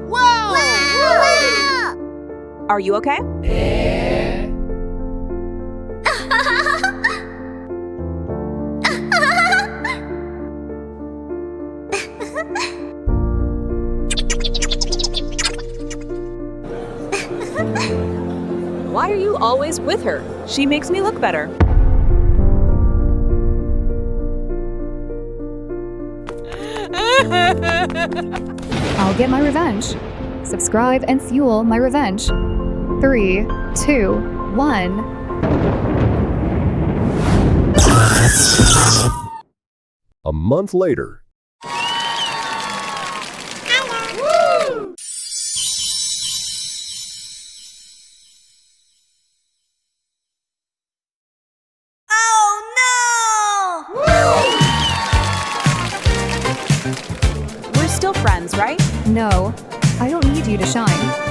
Whoa! Are you okay? Why are you always with her? She makes me look better. I'll get my revenge. Subscribe and fuel my revenge. 3, 2, 1. A month later. We're still friends, right? No, I don't need you to shine.